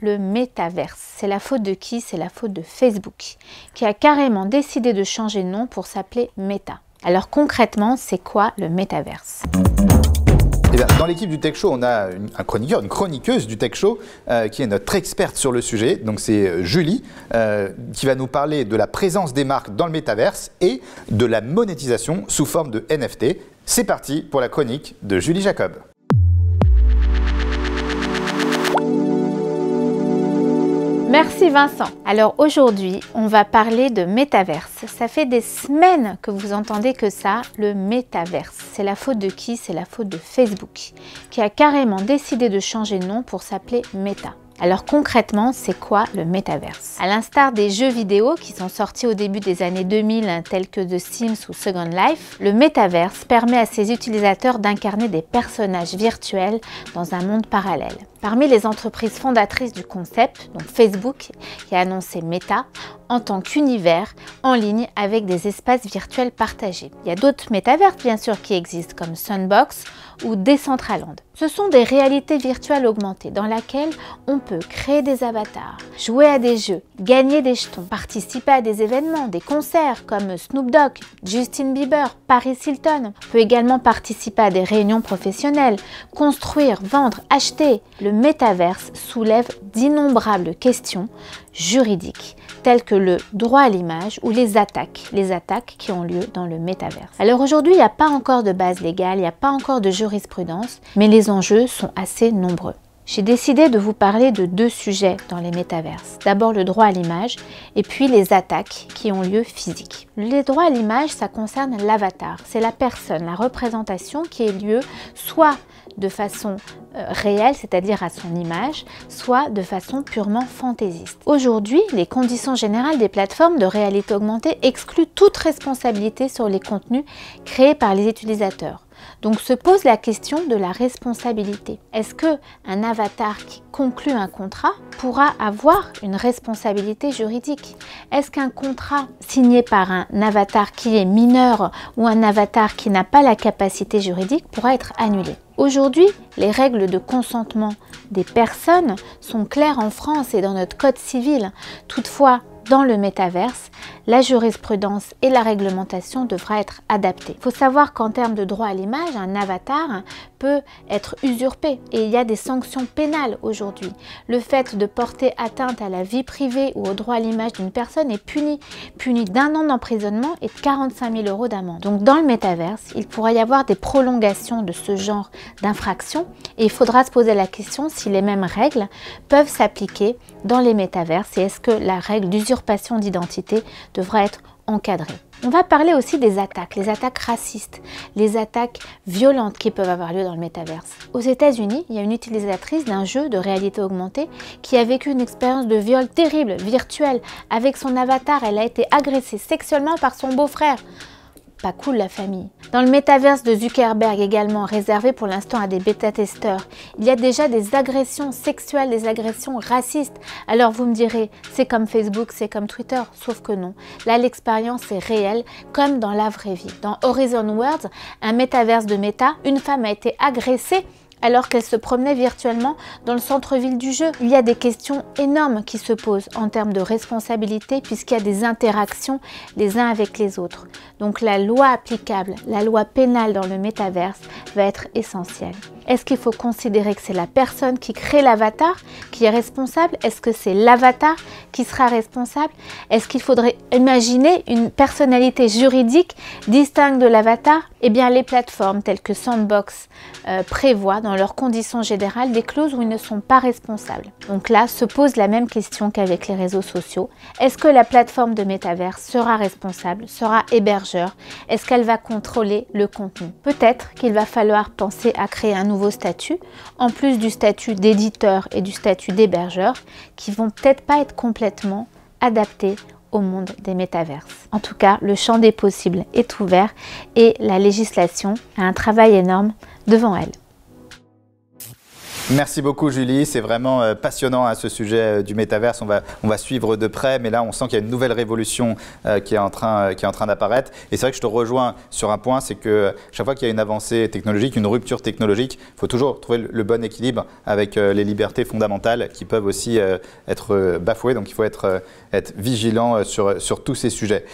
le métaverse? C'est la faute de qui? C'est la faute de Facebook, qui a carrément décidé de changer de nom pour s'appeler Meta. Alors concrètement, c'est quoi le métaverse? Eh bien, dans l'équipe du Tech Show, on a un chroniqueur, une chroniqueuse du Tech Show qui est notre experte sur le sujet. Donc c'est Julie qui va nous parler de la présence des marques dans le métaverse et de la monétisation sous forme de NFT. C'est parti pour la chronique de Julie Jacob. Merci Vincent. Alors aujourd'hui, on va parler de métaverse. Ça fait des semaines que vous entendez que ça, le métaverse. C'est la faute de qui? C'est la faute de Facebook, qui a carrément décidé de changer de nom pour s'appeler Meta. Alors concrètement, c'est quoi le métaverse? À l'instar des jeux vidéo qui sont sortis au début des années 2000, tels que The Sims ou Second Life, le métaverse permet à ses utilisateurs d'incarner des personnages virtuels dans un monde parallèle. Parmi les entreprises fondatrices du concept, donc Facebook, qui a annoncé Meta, en tant qu'univers en ligne avec des espaces virtuels partagés. Il y a d'autres métaverses bien sûr qui existent comme Sandbox ou Decentraland. Ce sont des réalités virtuelles augmentées dans lesquelles on peut créer des avatars, jouer à des jeux, gagner des jetons, participer à des événements, des concerts comme Snoop Dogg, Justin Bieber, Paris Hilton. On peut également participer à des réunions professionnelles, construire, vendre, acheter. Le métaverse soulève d'innombrables questions juridiques telles que le droit à l'image ou les attaques qui ont lieu dans le métaverse. Alors aujourd'hui, il n'y a pas encore de base légale, il n'y a pas encore de jurisprudence, mais les enjeux sont assez nombreux. J'ai décidé de vous parler de deux sujets dans les métaverses. D'abord le droit à l'image et puis les attaques qui ont lieu physiques. Les droits à l'image, ça concerne l'avatar. C'est la personne, la représentation qui ait lieu soit de façon réelle, c'est-à-dire à son image, soit de façon purement fantaisiste. Aujourd'hui, les conditions générales des plateformes de réalité augmentée excluent toute responsabilité sur les contenus créés par les utilisateurs. Donc se pose la question de la responsabilité. Est-ce qu'un avatar qui conclut un contrat pourra avoir une responsabilité juridique? Est-ce qu'un contrat signé par un avatar qui est mineur ou un avatar qui n'a pas la capacité juridique pourra être annulé? Aujourd'hui, les règles de consentement des personnes sont claires en France et dans notre code civil. Toutefois, dans le métaverse, la jurisprudence et la réglementation devraient être adaptées. Il faut savoir qu'en termes de droit à l'image, un avatar peut être usurpé et il y a des sanctions pénales aujourd'hui. Le fait de porter atteinte à la vie privée ou au droit à l'image d'une personne est puni d'1 an d'emprisonnement et de 45 000 € d'amende. Donc dans le métaverse, il pourrait y avoir des prolongations de ce genre d'infractions et il faudra se poser la question si les mêmes règles peuvent s'appliquer dans les métaverses et est-ce que la règle d'usurpation d'identité devra être encadrée. On va parler aussi des attaques, les attaques racistes, les attaques violentes qui peuvent avoir lieu dans le métaverse. Aux États-Unis, il y a une utilisatrice d'un jeu de réalité augmentée qui a vécu une expérience de viol terrible, virtuelle, avec son avatar. Elle a été agressée sexuellement par son beau-frère. Pas cool la famille. Dans le métaverse de Zuckerberg également, réservé pour l'instant à des bêta-testeurs, il y a déjà des agressions sexuelles, des agressions racistes. Alors vous me direz, c'est comme Facebook, c'est comme Twitter, sauf que non. Là, l'expérience est réelle, comme dans la vraie vie. Dans Horizon Worlds, un métaverse de Meta, une femme a été agressée alors qu'elle se promenait virtuellement dans le centre-ville du jeu. Il y a des questions énormes qui se posent en termes de responsabilité puisqu'il y a des interactions les uns avec les autres. Donc la loi applicable, la loi pénale dans le métaverse va être essentielle. Est-ce qu'il faut considérer que c'est la personne qui crée l'avatar qui est responsable? Est-ce que c'est l'avatar qui sera responsable? Est-ce qu'il faudrait imaginer une personnalité juridique distincte de l'avatar? Eh bien, les plateformes telles que Sandbox prévoient dans leurs conditions générales des clauses où ils ne sont pas responsables. Donc là, se pose la même question qu'avec les réseaux sociaux. Est-ce que la plateforme de métaverse sera responsable, sera hébergeur? Est-ce qu'elle va contrôler le contenu? Peut-être qu'il va falloir penser à créer un nouveau statut, en plus du statut d'éditeur et du statut d'hébergeur, qui vont peut-être pas être complètement adaptés au monde des métaverses. En tout cas, le champ des possibles est ouvert et la législation a un travail énorme devant elle. Merci beaucoup Julie, c'est vraiment passionnant ce sujet du métaverse, on va suivre de près, mais là on sent qu'il y a une nouvelle révolution qui est en train d'apparaître. Et c'est vrai que je te rejoins sur un point, c'est que chaque fois qu'il y a une avancée technologique, une rupture technologique, il faut toujours trouver le bon équilibre avec les libertés fondamentales qui peuvent aussi être bafouées, donc il faut être vigilant sur tous ces sujets.